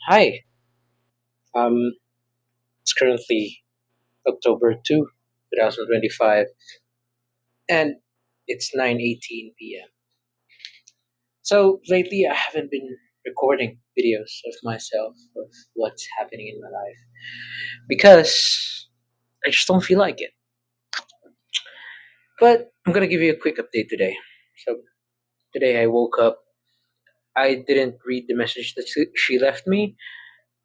Hi, it's currently October 2, 2025, and it's 9:18 p.m. So lately I haven't been recording videos of myself, of what's happening in my life, because I just don't feel like it. But I'm gonna give you a quick update today. So today I woke up, I didn't read the message that she left me,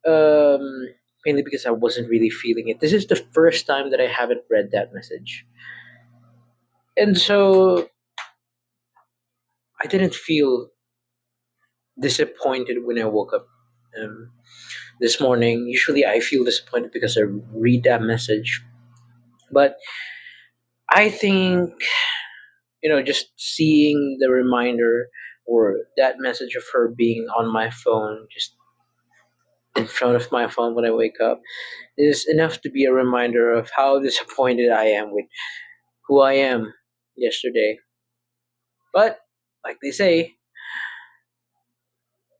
um, mainly because I wasn't really feeling it. This is the first time that I haven't read that message. And so I didn't feel disappointed when I woke up um, this morning. Usually, I feel disappointed because I read that message, but I think just seeing the reminder or that message of her being on my phone, just in front of my phone when I wake up, is enough to be a reminder of how disappointed I am with who I am yesterday. But like they say,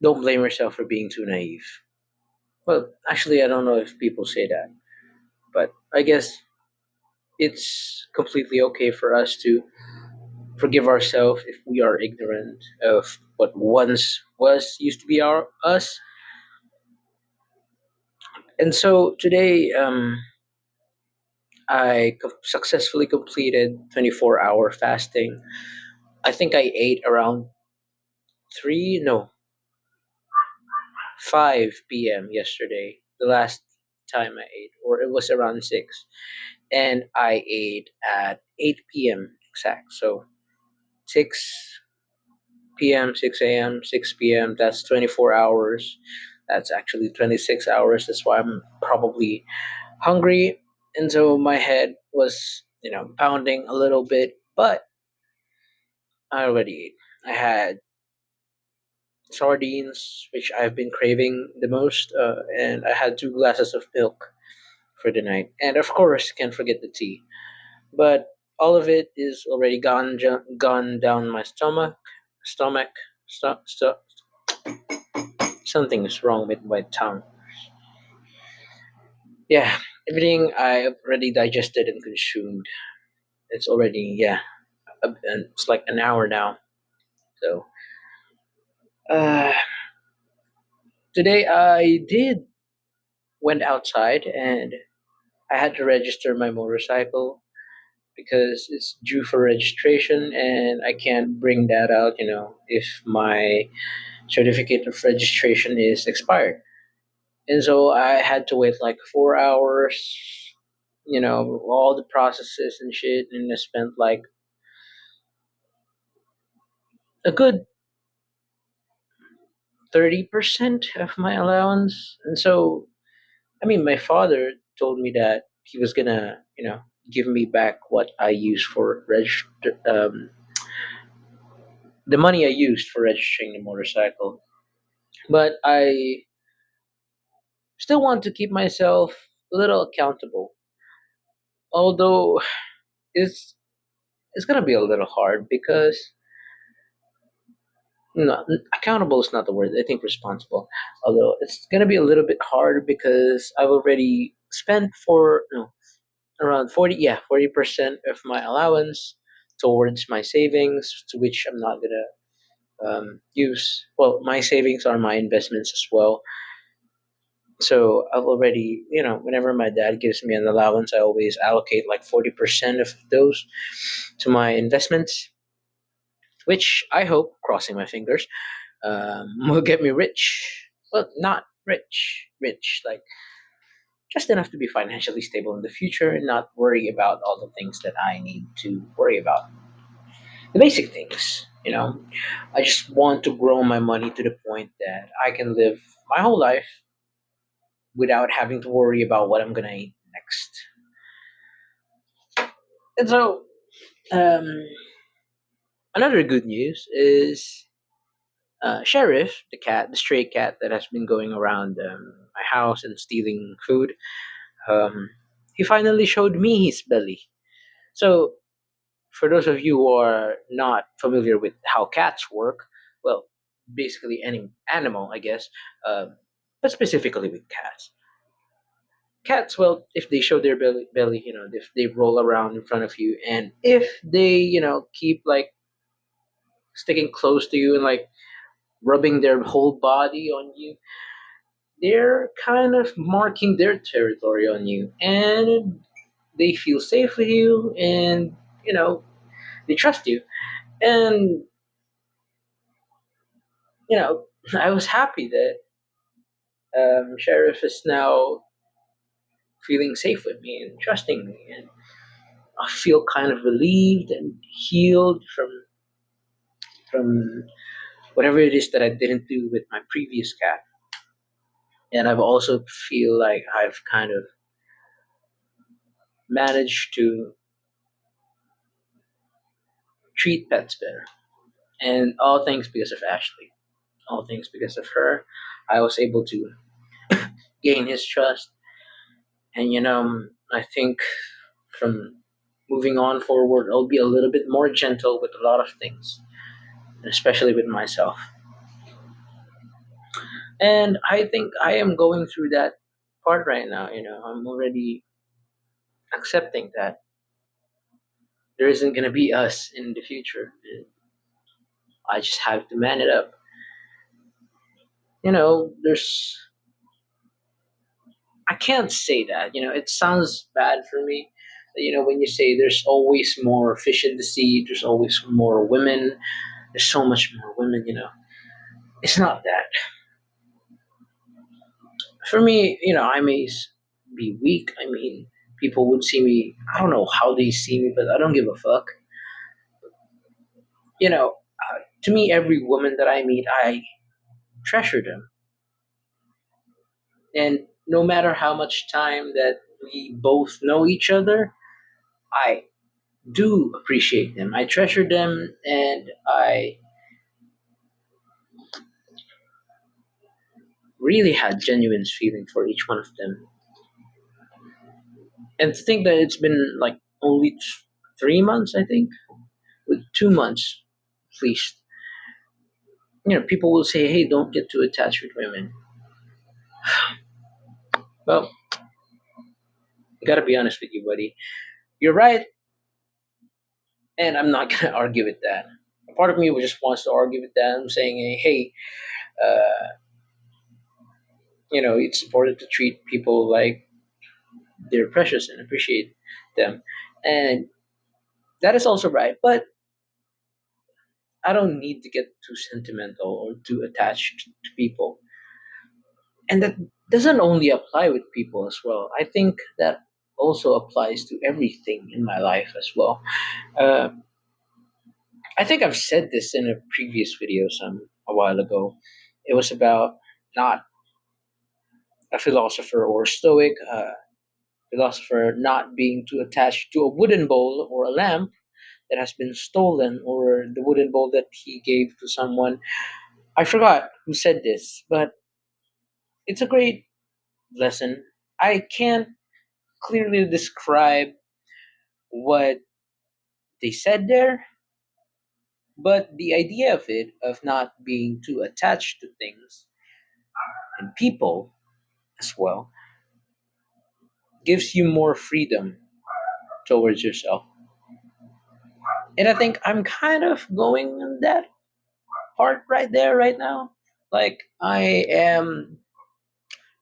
don't blame yourself for being too naive. Well, actually, I don't know if people say that, but I guess it's completely okay for us to forgive ourselves if we are ignorant of what once was used to be our us. And so today, successfully completed 24-hour fasting. I think I ate around 3, no, 5 p.m. yesterday. The last time I ate, or it was around 6, and I ate at 8 p.m. exact. So 6 p.m., 6 a.m., 6 p.m. That's 24 hours. That's actually 26 hours. That's why I'm probably hungry. And so my head was, pounding a little bit, but I already ate. I had sardines, which I've been craving the most, and I had 2 glasses of milk for the night. And of course, can't forget the tea. But all of it is already gone down my stomach. Something is wrong with my tongue. Yeah, everything I already digested and consumed. It's already, yeah, and it's like an hour now. So uh, today I did went outside and I had to register my motorcycle because it's due for registration and I can't bring that out, if my certificate of registration is expired. And so I had to wait like 4 hours, all the processes and shit, and I spent like a good 30% of my allowance. And so, I mean, my father told me that he was gonna, give me back what I used for the money I used for registering the motorcycle. But I still want to keep myself a little accountable. Although it's it's gonna be a little hard because no, accountable is not the word. I think responsible. Although it's gonna be a little bit hard because I've already spent for no around 40% of my allowance towards my savings, to which I'm not gonna use. Well, my savings are my investments as well. So I've already, whenever my dad gives me an allowance, I always allocate like 40% of those to my investments, which I hope, crossing my fingers, will get me rich. Well, not rich, rich, like just enough to be financially stable in the future and not worry about all the things that I need to worry about. The basic things, I just want to grow my money to the point that I can live my whole life without having to worry about what I'm gonna eat next. And so, um, another good news is Sheriff, the stray cat that has been going around my house and stealing food. Um, he finally showed me his belly. So, for those of you who are not familiar with how cats work, well, basically any animal, I guess. but specifically with cats. Cats, well, if they show their belly, if they roll around in front of you, and if they, keep like sticking close to you and like rubbing their whole body on you, they're kind of marking their territory on you, and they feel safe with you, and they trust you. And I was happy that Sheriff is now feeling safe with me and trusting me, and I feel kind of relieved and healed from whatever it is that I didn't do with my previous cat. And I've also feel like I've kind of managed to treat pets better. And all things because of Ashley. All things because of her. I was able to gain his trust. And I think from moving on forward, I'll be a little bit more gentle with a lot of things, especially with myself. And I think I am going through that part right now. I'm already accepting that there isn't going to be us in the future. I just have to man it up. There's, I can't say that. It sounds bad for me. When you say there's always more fish in the sea, there's always more women, there's so much more women, it's not that. For me, I may be weak. I mean, people would see me, I don't know how they see me, but I don't give a fuck. To me, every woman that I meet, I treasure them. And no matter how much time that we both know each other, I do appreciate them. I treasure them, and I really had genuine feeling for each one of them. And to think that it's been like only 3 months, I think, with 2 months at least. People will say, "Hey, don't get too attached with women." Well, I gotta be honest with you, buddy. You're right, and I'm not gonna argue with that. A part of me just wants to argue with that. I'm saying, hey, uh, it's important to treat people like they're precious and appreciate them, and that is also right. But I don't need to get too sentimental or too attached to people, and that doesn't only apply with people as well. I think that also applies to everything in my life as well. Uh, I think I've said this in a previous video a while ago. It was about not a philosopher or stoic philosopher not being too attached to a wooden bowl or a lamp that has been stolen, or the wooden bowl that he gave to someone. I forgot who said this, but it's a great lesson. I can't clearly describe what they said there, but the idea of it, of not being too attached to things and people as well, gives you more freedom towards yourself. And I think I'm kind of going in that part right there right now. Like, I am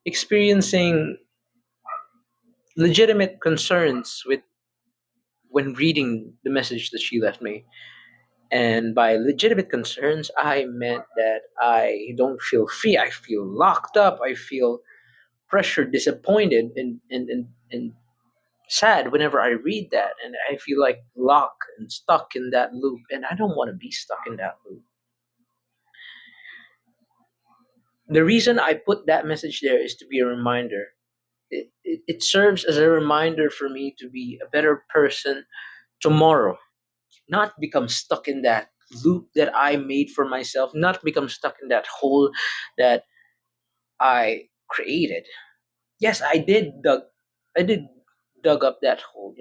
experiencing legitimate concerns with when reading the message that she left me. And by legitimate concerns, I meant that I don't feel free. I feel locked up. I feel pressured, disappointed, and sad whenever I read that. And I feel like locked and stuck in that loop. And I don't want to be stuck in that loop. The reason I put that message there is to be a reminder. It serves as a reminder for me to be a better person tomorrow, not become stuck in that loop that I made for myself, not become stuck in that hole that I created. Yes, I did dug up that hole.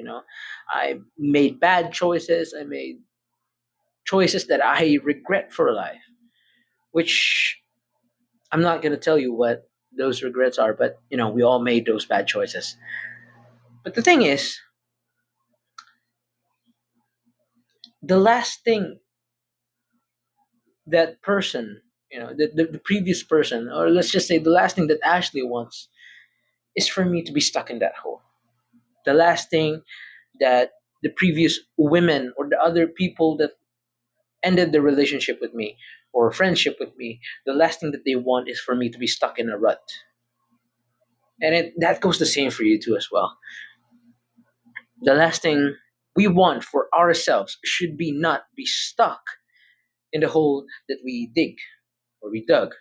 I made bad choices. I made choices that I regret for life, which I'm not gonna tell you what those regrets are, but we all made those bad choices. But the thing is, the last thing that person, the previous person, or let's just say the last thing that Ashley wants, is for me to be stuck in that hole. The last thing that the previous women or the other people that ended the relationship with me or friendship with me, the last thing that they want is for me to be stuck in a rut. And that goes the same for you too as well. The last thing we want for ourselves should be not be stuck in the hole that we dig or we dug.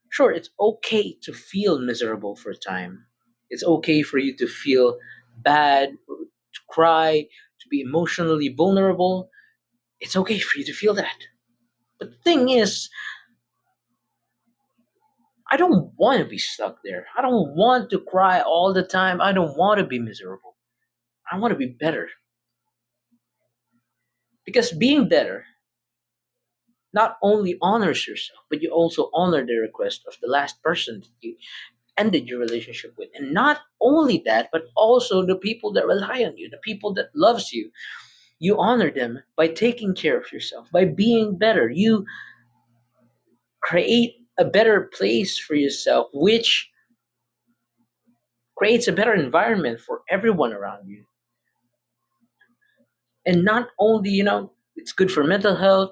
Sure, it's okay to feel miserable for a time. It's okay for you to feel bad, to cry, to be emotionally vulnerable. It's okay for you to feel that. But the thing is, I don't want to be stuck there. I don't want to cry all the time. I don't want to be miserable. I want to be better. Because being better not only honors yourself, but you also honor the request of the last person that you ended your relationship with. And not only that, but also the people that rely on you, the people that loves you. You honor them by taking care of yourself, by being better. You create a better place for yourself, which creates a better environment for everyone around you. And not only, it's good for mental health,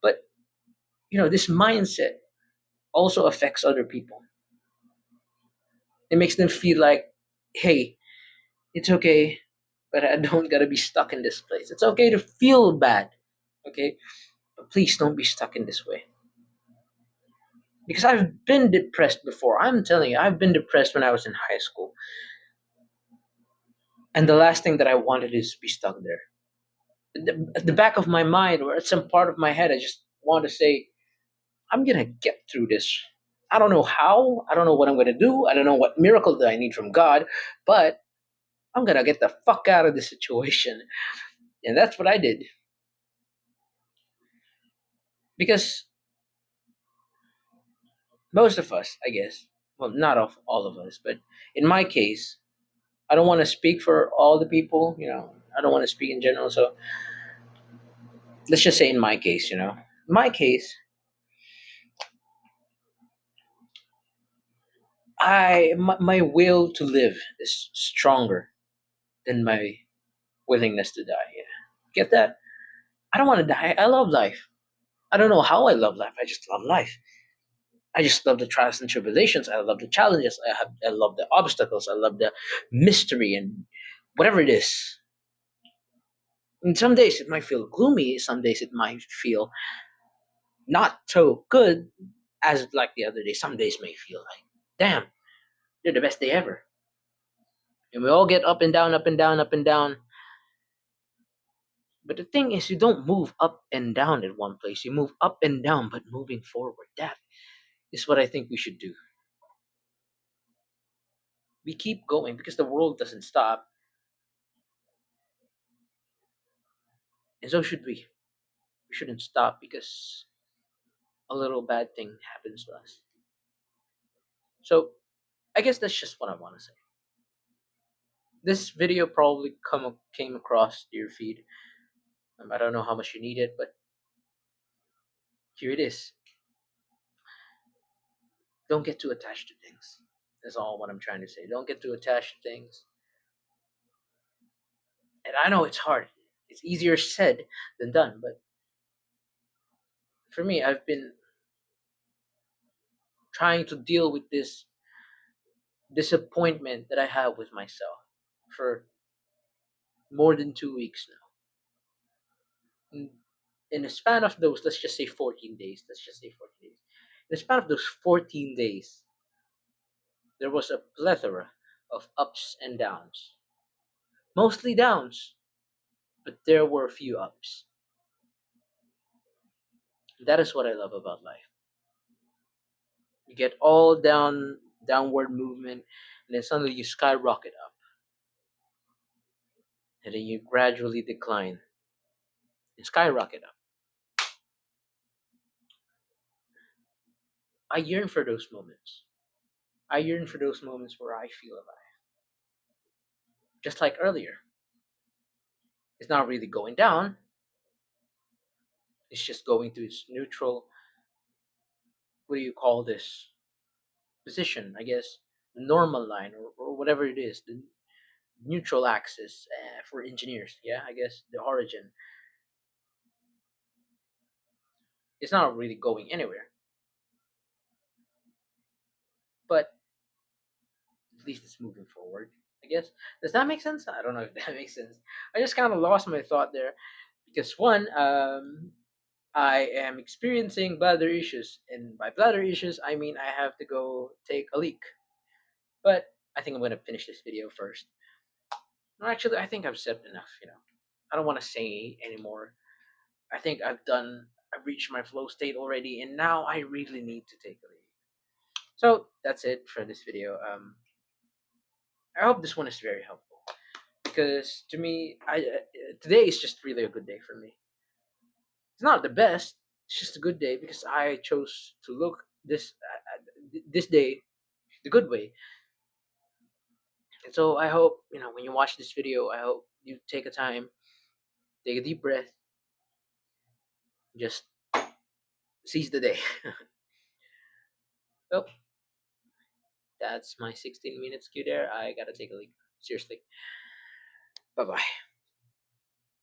but this mindset also affects other people. It makes them feel like, hey, it's okay, but I don't gotta be stuck in this place. It's okay to feel bad, okay? But please don't be stuck in this way. Because I've been depressed before. I'm telling you, I've been depressed when I was in high school. And the last thing that I wanted is to be stuck there. At the back of my mind, or at some part of my head, I just want to say, I'm gonna get through this. I don't know how. I don't know what I'm gonna do. I don't know what miracle that I need from God, but I'm gonna get the fuck out of this situation. And that's what I did. Because most of us, I guess, well, not of all of us, but in my case, I don't want to speak for all the people, I don't want to speak in general. So let's just say in my case, my case, my will to live is stronger than my willingness to die. Yeah. Get that? I don't want to die. I love life. I don't know how I love life. I just love life. I just love the trials and tribulations. I love the challenges. I love the obstacles. I love the mystery and whatever it is. And some days it might feel gloomy. Some days it might feel not so good as like the other day. Some days may feel like, damn, they're the best day ever. And we all get up and down, up and down, up and down. But the thing is, you don't move up and down in one place. You move up and down, but moving forward. That is what I think we should do. We keep going because the world doesn't stop, and so should we. We shouldn't stop because a little bad thing happens to us. So I guess that's just what I want to say. This video probably came across your feed. I don't know how much you need it, but here it is. Don't get too attached to things. That's all what I'm trying to say. Don't get too attached to things. And I know it's hard. It's easier said than done, but for me, I've been trying to deal with this disappointment that I have with myself for more than 2 weeks now. In the span of those, let's just say 14 days. Let's just say 14 days. In the span of those 14 days, there was a plethora of ups and downs. Mostly downs, but there were a few ups. That is what I love about life. You get all downward movement, and then suddenly you skyrocket up, and then you gradually decline and skyrocket up. I yearn for those moments. I yearn for those moments where I feel alive. Just like earlier, it's not really going down. It's just going to its neutral. What do you call this position? I guess the normal line or whatever it is, the neutral axis for engineers. Yeah, I guess the origin. It's not really going anywhere, but at least it's moving forward. I guess. Does that make sense? I don't know if that makes sense. I just kind of lost my thought there because one, I am experiencing bladder issues, and by bladder issues, I mean I have to go take a leak. But I think I'm gonna finish this video first. No, actually, I think I've said enough. I don't want to say anymore. I think I've reached my flow state already, and now I really need to take a leak. So that's it for this video. I hope this one is very helpful because to me, today is just really a good day for me. It's not the best. It's just a good day because I chose to look this day the good way. And so I hope when you watch this video, I hope you take a time, take a deep breath, just seize the day. Well, that's my 16 minutes cue there. I gotta take a leak. Seriously. Bye bye.